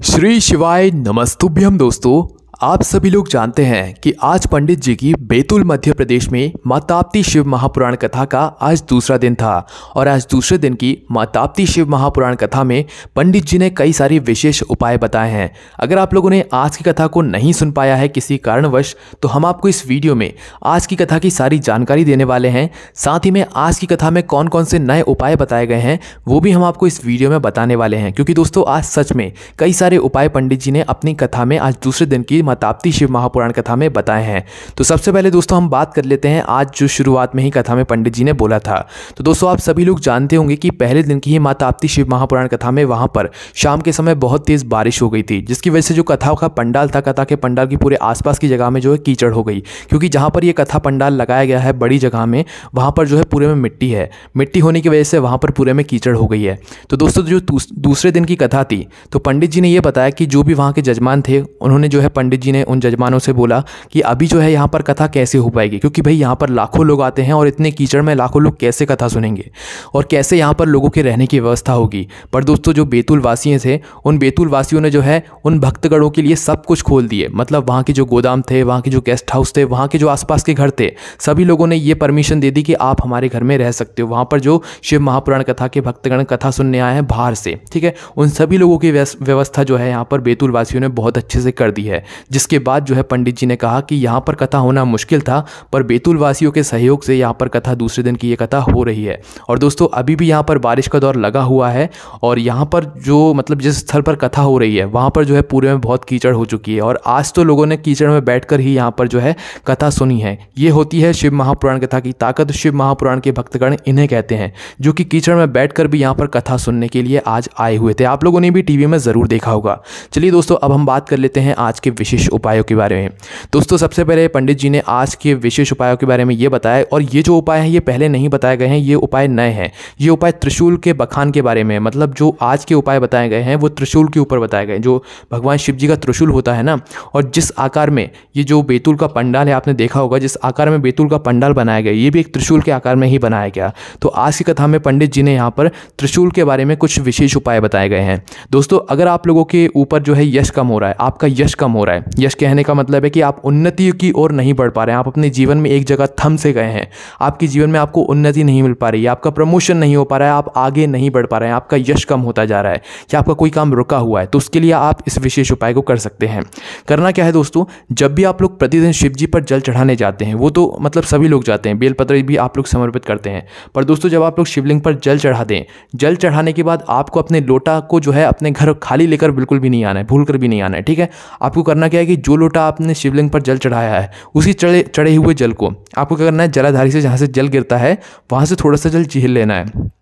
श्री शिवाय नमस्तुभ्यम। दोस्तों, आप सभी लोग जानते हैं कि आज पंडित जी की बैतूल मध्य प्रदेश में मां ताप्ती शिव महापुराण कथा का आज दूसरा दिन था। और आज दूसरे दिन की मां ताप्ती शिव महापुराण कथा में पंडित जी ने कई सारे विशेष उपाय बताए हैं। अगर आप लोगों ने आज की कथा को नहीं सुन पाया है किसी कारणवश, तो हम आपको इस वीडियो में आज की कथा की सारी जानकारी देने वाले हैं। साथ ही में आज की कथा में कौन कौन से नए उपाय बताए गए हैं वो भी हम आपको इस वीडियो में बताने वाले हैं, क्योंकि दोस्तों आज सच में कई सारे उपाय पंडित जी ने अपनी कथा में आज दूसरे दिन की मां ताप्ती शिव महापुराण कथा में बताए हैं। तो सबसे पहले दोस्तों हम बात कर लेते हैं आज जो शुरुआत में ही कथा में पंडित जी ने बोला था। तो दोस्तों आप सभी लोग जानते होंगे कि पहले दिन की ही मां ताप्ती शिव महापुराण कथा में वहां पर शाम के समय बहुत तेज बारिश हो गई थी, जिसकी वजह से जो कथा का पंडाल था, कथा के पंडाल की पूरे आसपास की जगह में जो है कीचड़ हो गई, क्योंकि जहां पर यह कथा पंडाल लगाया गया है बड़ी जगह में, वहां पर जो है पूरे में मिट्टी है। मिट्टी होने की वजह से वहां पर पूरे में कीचड़ हो गई है। तो दोस्तों जो दूसरे दिन की कथा थी, तो पंडित जी ने यह बताया कि जो भी वहां के जजमान थे, उन्होंने जो है पंडित जी ने उन जजमानों से बोला कि अभी जो है यहाँ पर कथा कैसे हो पाएगी, क्योंकि भाई यहाँ पर लाखों लोग आते हैं और इतने कीचड़ में लाखों लोग कैसे कथा सुनेंगे और कैसे यहाँ पर लोगों के रहने की व्यवस्था होगी। पर दोस्तों जो बैतूल वासी थे, उन बैतूल वासियों ने जो है उन भक्तगणों के लिए सब कुछ खोल दिए। मतलब वहाँ के जो गोदाम थे, वहाँ के जो गेस्ट हाउस थे, वहाँ के जो आसपास के घर थे, सभी लोगों ने ये परमिशन दे दी कि आप हमारे घर में रह सकते हो। वहाँ पर जो शिव महापुराण कथा के भक्तगण कथा सुनने आए हैं बाहर से, ठीक है, उन सभी लोगों की व्यवस्था जो है यहाँ पर बैतूल वासियों ने बहुत अच्छे से कर दी है। जिसके बाद जो है पंडित जी ने कहा कि यहाँ पर कथा होना मुश्किल था, पर बैतूल वासियों के सहयोग से यहाँ पर कथा दूसरे दिन की ये कथा हो रही है। और दोस्तों अभी भी यहाँ पर बारिश का दौर लगा हुआ है और यहाँ पर जो मतलब जिस स्थल पर कथा हो रही है वहाँ पर जो है पूरे में बहुत कीचड़ हो चुकी है। और आज तो लोगों ने कीचड़ में बैठकर ही यहाँ पर जो है कथा सुनी है। ये होती है शिव महापुराण कथा की ताकत। शिव महापुराण के भक्तगण इन्हें कहते हैं, जो कि कीचड़ में बैठकर भी यहाँ पर कथा सुनने के लिए आज आए हुए थे। आप लोगों ने भी टीवी में ज़रूर देखा होगा। चलिए दोस्तों अब हम बात कर लेते हैं आज के विशेष उपायों के बारे में। दोस्तों सबसे पहले पंडित जी ने आज के विशेष उपायों के बारे में ये बताया, और ये जो उपाय हैं ये पहले नहीं बताए गए हैं, ये उपाय नए हैं। ये उपाय त्रिशूल के बखान के बारे में, मतलब जो आज के उपाय बताए गए हैं वो त्रिशूल के ऊपर बताए गए, जो भगवान शिव जी का त्रिशूल होता है ना, और जिस आकार में ये जो बैतूल का पंडाल है, आपने देखा होगा जिस आकार में बैतूल का पंडाल बनाया गया, ये भी एक त्रिशूल के आकार में ही बनाया गया। तो आज की कथा में पंडित जी ने यहाँ पर त्रिशूल के बारे में कुछ विशेष उपाय बताए गए हैं। दोस्तों अगर आप लोगों के ऊपर जो है यश कम हो रहा है, आपका यश कम हो रहा है, यश कहने का मतलब है कि आप उन्नति की ओर नहीं बढ़ पा रहे हैं, आप अपने जीवन में एक जगह थम से गए हैं, आपके जीवन में आपको उन्नति नहीं मिल पा रही है, आपका प्रमोशन नहीं हो पा रहा है, आप आगे नहीं बढ़ पा रहे हैं, आपका यश कम होता जा रहा है, या आपका कोई काम रुका हुआ है, तो उसके लिए आप इस विशेष उपाय को कर सकते हैं। करना क्या है दोस्तों, जब भी आप लोग प्रतिदिन शिव जी पर जल चढ़ाने जाते हैं, वो तो मतलब सभी लोग जाते हैं, बेलपत्र भी आप लोग समर्पित करते हैं, पर दोस्तों जब आप लोग शिवलिंग पर जल चढ़ा दें, जल चढ़ाने के बाद आपको अपने लोटा को जो है अपने घर खाली लेकर बिल्कुल भी नहीं आना है, भूल कर भी नहीं आना है, ठीक है। आपको करना क्या है कि जो लोटा आपने शिवलिंग पर जल चढ़ाया है, उसी चढ़े हुए जल को आपको क्या करना है, जलाधारी से जहाँ से जल गिरता है वहाँ से थोड़ा सा जल झील लेना है।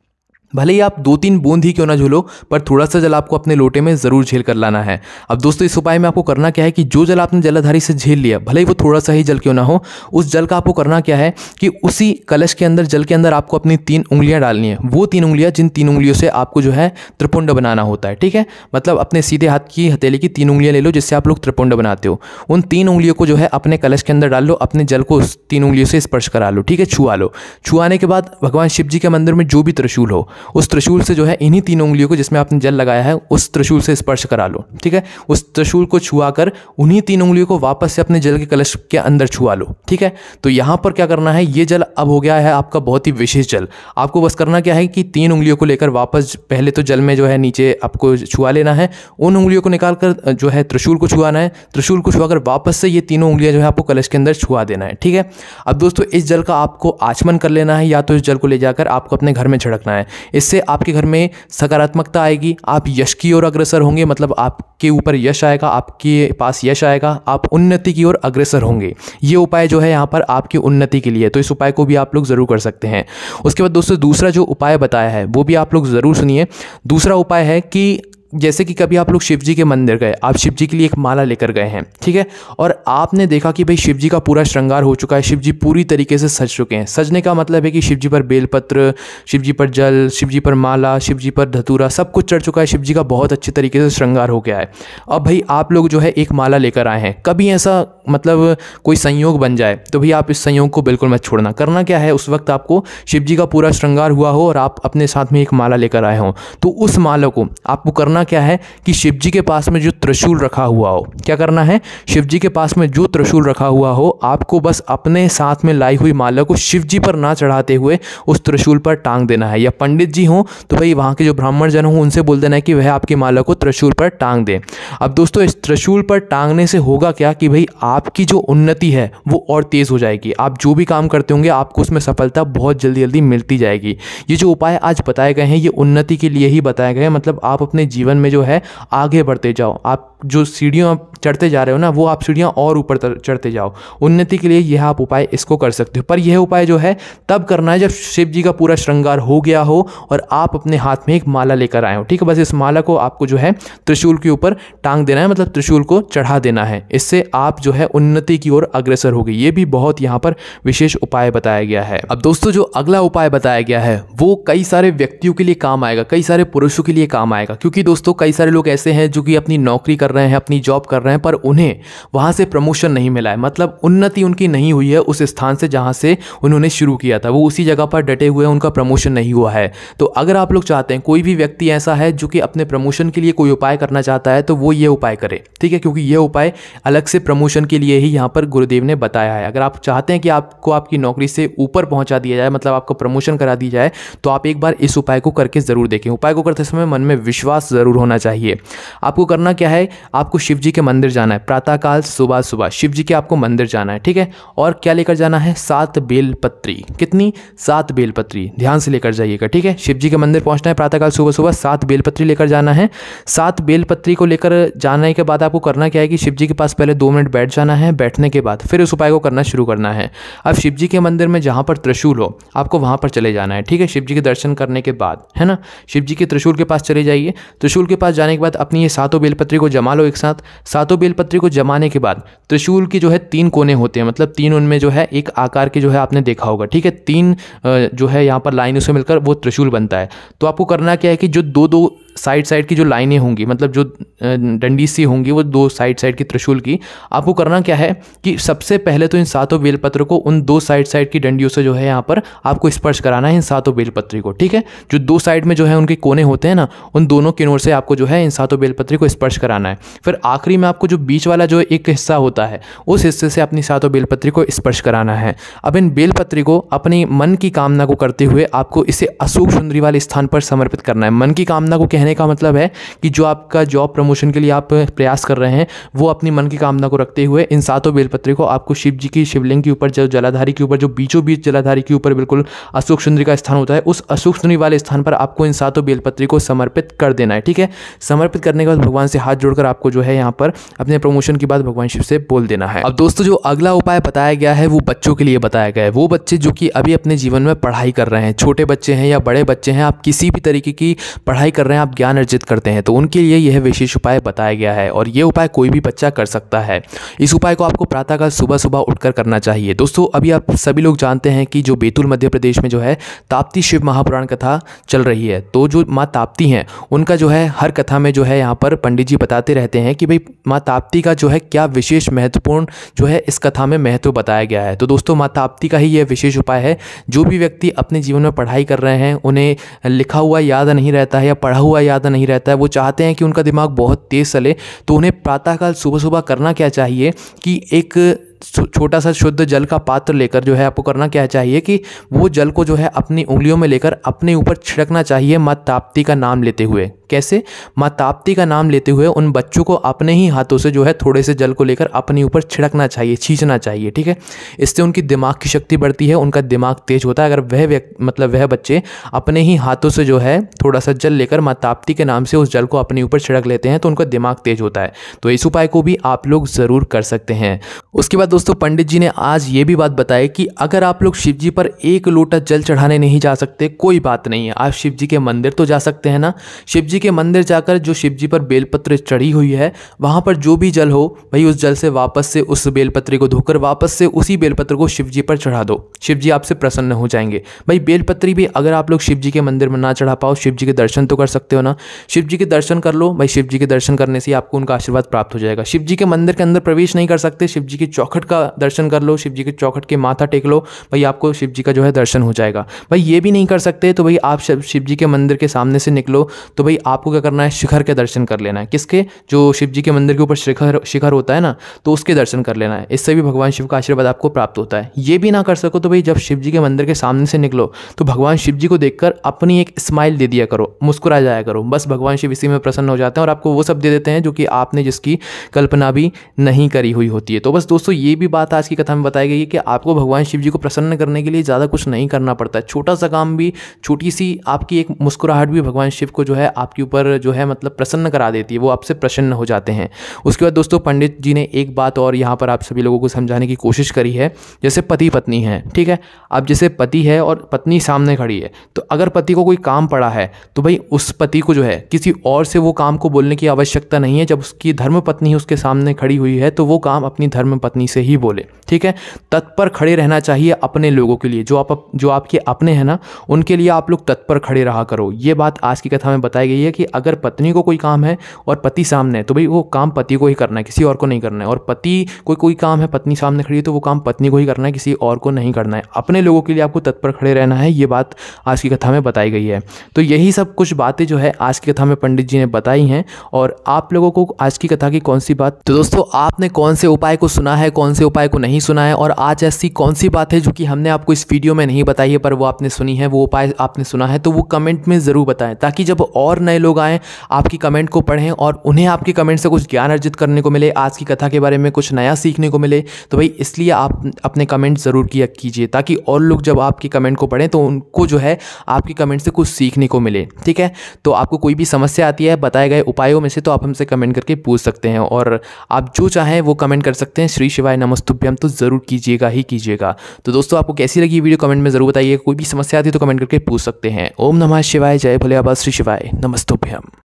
भले ही आप 2-3 बूंद ही क्यों ना झूलो, पर थोड़ा सा जल आपको अपने लोटे में ज़रूर झेल कर लाना है। अब दोस्तों इस उपाय में आपको करना क्या है कि जो जल आपने जलाधारी से झेल लिया, भले ही वो थोड़ा सा ही जल क्यों ना हो, उस जल का आपको करना क्या है कि उसी कलश के अंदर, जल के अंदर आपको अपनी 3 उंगलियां डालनी है। वो 3 उंगलियां जिन 3 उंगलियों से आपको जो है त्रिपुंड बनाना होता है, ठीक है। मतलब अपने सीधे हाथ की हथेली की 3 उंगलियां ले लो जिससे आप लोग त्रिपुंड बनाते हो। उन 3 उंगलियों को जो है अपने कलश के अंदर डाल लो, अपने जल को उस 3 उंगलियों से स्पर्श करा लो, ठीक है, छुआ लो। छुआने के बाद भगवान शिव जी के मंदिर में जो भी त्रिशूल हो, उस त्रिशूल से जो है इन्हीं 3 उंगलियों को जिसमें आपने जल लगाया है उस त्रिशूल से स्पर्श करा लो, ठीक है। उस त्रिशूल को छुआकर उन्हीं 3 उंगलियों को वापस से अपने जल के कलश के अंदर छुआ लो, ठीक है। तो यहां पर क्या करना है, ये जल अब हो गया है आपका बहुत ही विशेष जल। आपको बस करना क्या है कि 3 उंगलियों को लेकर वापस पहले तो जल में जो है नीचे आपको छुआ लेना है, उन उंगलियों को निकालकर जो है त्रिशूल को छुआना है, त्रिशूल को छुआकर वापस से ये तीनों उंगलियां जो है आपको कलश के अंदर छुआ देना है, ठीक है। अब दोस्तों इस जल का आपको आचमन कर लेना है, या तो इस जल को ले जाकर आपको अपने घर में छिड़कना है। इससे आपके घर में सकारात्मकता आएगी, आप यश की ओर अग्रसर होंगे, मतलब आपके ऊपर यश आएगा, आपके पास यश आएगा, आप उन्नति की ओर अग्रसर होंगे। ये उपाय जो है यहाँ पर आपकी उन्नति के लिए, तो इस उपाय को भी आप लोग जरूर कर सकते हैं। उसके बाद दोस्तों दूसरा जो उपाय बताया है वो भी आप लोग जरूर सुनिए। दूसरा उपाय है कि जैसे कि कभी आप लोग शिव जी के मंदिर गए, आप शिव जी के लिए एक माला लेकर गए हैं, ठीक है, और आपने देखा कि भाई शिव जी का पूरा श्रृंगार हो चुका है, शिव जी पूरी तरीके से सज चुके हैं। सजने का मतलब है कि शिव जी पर बेलपत्र, शिव जी पर जल, शिव जी पर माला, शिव जी पर धतूरा, सब कुछ चढ़ चुका है, शिव जी का बहुत अच्छे तरीके से श्रृंगार हो गया है। अब भाई आप लोग जो है एक माला लेकर आए हैं, कभी ऐसा मतलब कोई संयोग बन जाए तो भाई आप इस संयोग को बिल्कुल मत छोड़ना। करना क्या है, उस वक्त आपको शिव जी का पूरा श्रृंगार हुआ हो और आप अपने साथ में एक माला लेकर आए हों, तो उस माला को आपको करना करना क्या है कि शिव जी के पास में जो त्रिशूल रखा हुआ हो, क्या करना है, शिव जी के पास में जो त्रिशूल रखा हुआ हो, आपको बस अपने साथ में लाई हुई माला को शिव जी पर ना चढ़ाते हुए उस त्रिशूल पर टांग देना है। या पंडित जी हों तो भाई वहाँ के जो ब्राह्मण जन हों उनसे बोल देना है कि वह आपकी माला को त्रिशूल पर टांग दें। अब दोस्तों इस त्रिशूल पर टांगने से होगा क्या कि भाई आपकी जो उन्नति है वो और तेज़ हो जाएगी। आप जो भी काम करते होंगे आपको उसमें सफलता बहुत जल्दी जल्दी मिलती जाएगी। ये जो उपाय आज बताए गए हैं ये उन्नति के लिए ही बताए गए हैं, मतलब आप अपने जीवन में जो है आगे बढ़ते जाओ। आप जो सीढ़ियाँ चढ़ते जा रहे हो ना वो आप सीढ़ियाँ और ऊपर चढ़ते जाओ। उन्नति के लिए यह आप उपाय इसको कर सकते हो, पर यह उपाय जो है तब करना है जब शिव जी का पूरा श्रृंगार हो गया हो और आप अपने हाथ में एक माला लेकर आए हो। ठीक है, बस इस माला को आपको जो है त्रिशूल के ऊपर टांग देना है, मतलब त्रिशूल को चढ़ा देना है। इससे आप जो है उन्नति की ओर अग्रसर हो गई। ये भी बहुत यहाँ पर विशेष उपाय बताया गया है। अब दोस्तों जो अगला उपाय बताया गया है वो कई सारे व्यक्तियों के लिए काम आएगा, कई सारे पुरुषों के लिए काम आएगा, क्योंकि दोस्तों कई सारे लोग ऐसे हैं जो कि अपनी नौकरी कर रहे हैं, अपनी जॉब कर रहे हैं, पर उन्हें वहां से प्रमोशन नहीं मिला है, मतलब उन्नति उनकी नहीं हुई है उस स्थान से जहां से उन्होंने शुरू किया था, वो उसी जगह पर डटे हुए हैं, उनका प्रमोशन नहीं हुआ है। तो अगर आप लोग चाहते हैं, कोई भी व्यक्ति ऐसा है जो कि अपने प्रमोशन के लिए कोई उपाय करना चाहता है तो वो ये उपाय करे। ठीक है, क्योंकि ये उपाय अलग से प्रमोशन के लिए ही यहाँ पर गुरुदेव ने बताया है। अगर आप चाहते हैं कि आपको आपकी नौकरी से ऊपर पहुंचा दिया जाए, मतलब आपको प्रमोशन करा दी जाए, तो आप एक बार इस उपाय को करके जरूर देखें। उपाय को करते समय मन में विश्वास जरूर होना चाहिए। आपको करना क्या है, आपको शिव जी के मंदिर जाना है, प्रातःकाल सुबह सुबह शिव जी के आपको मंदिर जाना है। ठीक है, और क्या लेकर जाना है, 7 बेलपत्री। कितनी, 7 बेलपत्री, ध्यान से लेकर जाइएगा। ठीक है, शिव जी के मंदिर पहुंचना है, प्रातःकाल सुबह सुबह 7 बेलपत्री लेकर जाना है। 7 बेलपत्री को लेकर जाने के बाद आपको करना क्या है कि शिव जी के पास पहले 2 मिनट बैठ जाना है। बैठने के बाद फिर उस उपाय को करना शुरू करना है। अब शिव जी के मंदिर में जहां पर त्रिशूल हो आपको वहां पर चले जाना है। ठीक है, शिव जी के दर्शन करने के बाद, है ना, शिव जी के त्रिशूल के पास चले जाइए। त्रिशूल के पास जाने के बाद अपनी ये 7 बेलपत्री को जमा लो एक साथ। 7 बेलपत्री को जमाने के बाद त्रिशूल की जो है 3 कोने होते हैं, मतलब 3 उनमें जो है एक आकार के जो है आपने देखा होगा। ठीक है, 3 जो है यहाँ पर लाइनों से मिलकर वो त्रिशूल बनता है। तो आपको करना क्या है कि जो 2-2 साइड की जो लाइनें होंगी, मतलब जो डंडी सी होंगी वो 2 साइड की त्रिशूल की, आपको करना क्या है कि सबसे पहले तो इन 7 बेलपत्र को उन 2 साइड की डंडियों से जो है यहाँ पर आपको स्पर्श कराना है इन 7 बेलपत्री को। ठीक है, जो 2 साइड में जो है उनके कोने होते हैं ना, उन दोनों किनोर से आपको जो है इन 7 बेलपत्री को स्पर्श कराना है। फिर आखिरी में आपको जो बीच वाला जो एक हिस्सा होता है उस हिस्से से अपनी 7 बेलपत्री को स्पर्श कराना है। अब इन बेलपत्री को अपनी मन की कामना को करते हुए आपको इसे अशोक सुंदरी वाले स्थान पर समर्पित करना है। मन की कामना को कहने का मतलब है कि जो आपका जॉब प्रमोशन के लिए आप प्रयास कर रहे हैं वो अपनी मन की कामना को रखते हुए इन 7 बेलपत्री को आपको शिव जी की शिवलिंग के ऊपर, जो जलाधारी के ऊपर, जो बीचों बीच जलाधारी के ऊपर बिल्कुल अशोक सुंदरी का स्थान होता है, उस अशोक सुंदरी वाले स्थान पर आपको इन 7 बेलपत्री को समर्पित कर देना है। ठीक है, समर्पित करने के बाद भगवान से हाथ जोड़कर आपको जो है यहाँ पर अपने प्रमोशन के बाद भगवान शिव से बोल देना है। अब दोस्तों जो अगला उपाय बताया गया है वो बच्चों के लिए बताया गया है। वो बच्चे जो कि अभी अपने जीवन में पढ़ाई कर रहे हैं, छोटे बच्चे हैं या बड़े बच्चे हैं, आप किसी भी तरीके की पढ़ाई कर रहे हैं, आप ज्ञान अर्जित करते हैं, तो उनके लिए यह विशेष उपाय बताया गया है। और ये उपाय कोई भी बच्चा कर सकता है। इस उपाय को आपको प्रातःकाल सुबह सुबह उठकर करना चाहिए। दोस्तों अभी आप सभी लोग जानते हैं कि जो बैतूल मध्य प्रदेश में जो है ताप्ती शिव महापुराण कथा चल रही है, तो जो माँ ताप्ती हैं उनका जो है हर कथा में जो है यहाँ पर पंडित जी बताते रहते हैं कि भाई माँ ताप्ती का जो है क्या विशेष महत्वपूर्ण जो है इस कथा में महत्व बताया गया है। तो दोस्तों माँ ताप्ती का ही यह विशेष उपाय है। जो भी व्यक्ति अपने जीवन में पढ़ाई कर रहे हैं, उन्हें लिखा हुआ याद नहीं रहता है या पढ़ा हुआ याद नहीं रहता है, वो चाहते हैं कि उनका दिमाग बहुत तेज चले, तो उन्हें प्रातःकाल सुबह सुबह करना क्या चाहिए कि एक छोटा सा शुद्ध जल का पात्र लेकर जो है आपको करना क्या चाहिए कि वो जल को जो है अपनी उंगलियों में लेकर अपने ऊपर छिड़कना चाहिए माँ ताप्ती का नाम लेते हुए। कैसे? माँ ताप्ती का नाम लेते हुए उन बच्चों को अपने ही हाथों से जो है थोड़े से जल को लेकर अपने ऊपर छिड़कना चाहिए, छींचना चाहिए। ठीक है, इससे उनकी दिमाग की शक्ति बढ़ती है, उनका दिमाग तेज होता है। अगर वह बच्चे अपने ही हाथों से जो है थोड़ा सा जल लेकर माँ ताप्ती के नाम से उस जल को अपने ऊपर छिड़क लेते हैं तो उनका दिमाग तेज होता है। तो इस उपाय को भी आप लोग ज़रूर कर सकते हैं। उसके बाद दोस्तों पंडित जी ने आज ये भी बात बताई कि अगर आप लोग शिव जी पर 1 लोटा जल चढ़ाने नहीं जा सकते, कोई बात नहीं है, आप शिव जी के मंदिर तो जा सकते हैं ना। शिव जी के मंदिर जाकर जो शिव जी पर बेलपत्र चढ़ी हुई है वहाँ पर जो भी जल हो भाई उस जल से वापस से उस बेलपत्र को धोकर वापस से उसी बेलपत्र को शिव जी पर चढ़ा दो। शिव जी आपसे प्रसन्न हो जाएंगे। भाई बेलपत्री भी अगर आप लोग शिव जी के मंदिर में ना चढ़ा पाओ, शिव जी के दर्शन तो कर सकते हो ना। शिव जी के दर्शन कर लो भाई, शिव जी के दर्शन करने से आपको उनका आशीर्वाद प्राप्त हो जाएगा। शिव जी के मंदिर के अंदर प्रवेश नहीं कर सकते, शिव जी की चौखट चौखट का दर्शन कर लो, शिव जी के चौखट के माथा टेक लो, भाई आपको शिव जी का जो है दर्शन हो जाएगा। भाई ये भी नहीं कर सकते तो भाई आप शिव जी के मंदिर के सामने से निकलो, तो भाई आपको क्या करना है, शिखर के दर्शन कर लेना है। किसके? जो शिव जी के मंदिर के ऊपर शिखर होता है ना, तो उसके दर्शन कर लेना है। इससे भी भगवान शिव का आशीर्वाद आपको प्राप्त होता है। ये भी ना कर सको तो भाई जब शिव जी के मंदिर के सामने से निकलो तो भगवान शिव जी को देखकर अपनी एक स्माइल दे दिया करो, मुस्कुरा जाया करो। बस भगवान शिव इसी में प्रसन्न हो जाते हैं और आपको वो सब दे देते हैं जो कि आपने जिसकी कल्पना भी नहीं करी हुई होती है। तो बस दोस्तों ये भी बात आज की कथा में बताई गई है कि आपको भगवान शिव जी को प्रसन्न करने के लिए ज़्यादा कुछ नहीं करना पड़ता है। छोटा सा काम भी, छोटी सी आपकी एक मुस्कुराहट भी भगवान शिव को जो है आपके ऊपर जो है मतलब प्रसन्न करा देती है, वो आपसे प्रसन्न हो जाते हैं। उसके बाद दोस्तों पंडित जी ने एक बात और यहाँ पर आप सभी लोगों को समझाने की कोशिश करी है। जैसे पति पत्नी है, ठीक है, अब जैसे पति है और पत्नी सामने खड़ी है, तो अगर पति को कोई काम पड़ा है तो भाई उस पति को जो है किसी और से वो काम को बोलने की आवश्यकता नहीं है। जब उसकी धर्म पत्नी उसके सामने खड़ी हुई है तो वो काम अपनी धर्म पत्नी से ही बोले, ठीक है। तत्पर खड़े रहना चाहिए अपने लोगों के लिए, जो आपके अपने हैं ना, उनके लिए आप लोग तत्पर खड़े रहा करो। ये बात आज की कथा में बताई गई है कि अगर पत्नी को कोई काम है और पति सामने है तो भाई वो काम पति को ही करना है, किसी और को नहीं करना है। और पति को कोई काम है, पत्नी सामने खड़ी है तो वो काम पत्नी को ही करना है, किसी और को नहीं करना है। अपने लोगों के लिए आपको तत्पर खड़े रहना है, ये बात आज की कथा में बताई गई है। तो यही सब कुछ बातें जो है आज की कथा में पंडित जी ने बताई हैं। और आप लोगों को आज की कथा की कौन सी बात, तो दोस्तों आपने कौन से उपाय को सुना है, कौन से उपाय को नहीं सुना है, और आज ऐसी कौन सी बात है जो कि हमने आपको इस वीडियो में नहीं बताई है पर वो आपने सुनी है, वो उपाय आपने सुना है, तो वो कमेंट में ज़रूर बताएं, ताकि जब और नए लोग आएँ आपकी कमेंट को पढ़ें और उन्हें आपकी कमेंट से कुछ ज्ञान अर्जित करने को मिले, आज की कथा के बारे में कुछ नया सीखने को मिले। तो भाई इसलिए आप अपने कमेंट ज़रूर किया कीजिए, ताकि और लोग जब आपकी कमेंट को पढ़ें तो उनको जो है आपकी कमेंट से कुछ सीखने को मिले, ठीक है। तो आपको कोई भी समस्या आती है बताए गए उपायों में से तो आप हमसे कमेंट करके पूछ सकते हैं, और आप जो चाहें वो कमेंट कर सकते हैं। श्री शिवाय नमस्तुभ्यम तो ज़रूर कीजिएगा ही कीजिएगा। तो दोस्तों आपको कैसी लगी वीडियो कमेंट में ज़रूर बताइए। कोई भी समस्या आती है तो कमेंट करके पूछ सकते हैं। ओम नमः शिवाय, जय भोले बाबा, श्री शिवाय नमस्तुभ्यम।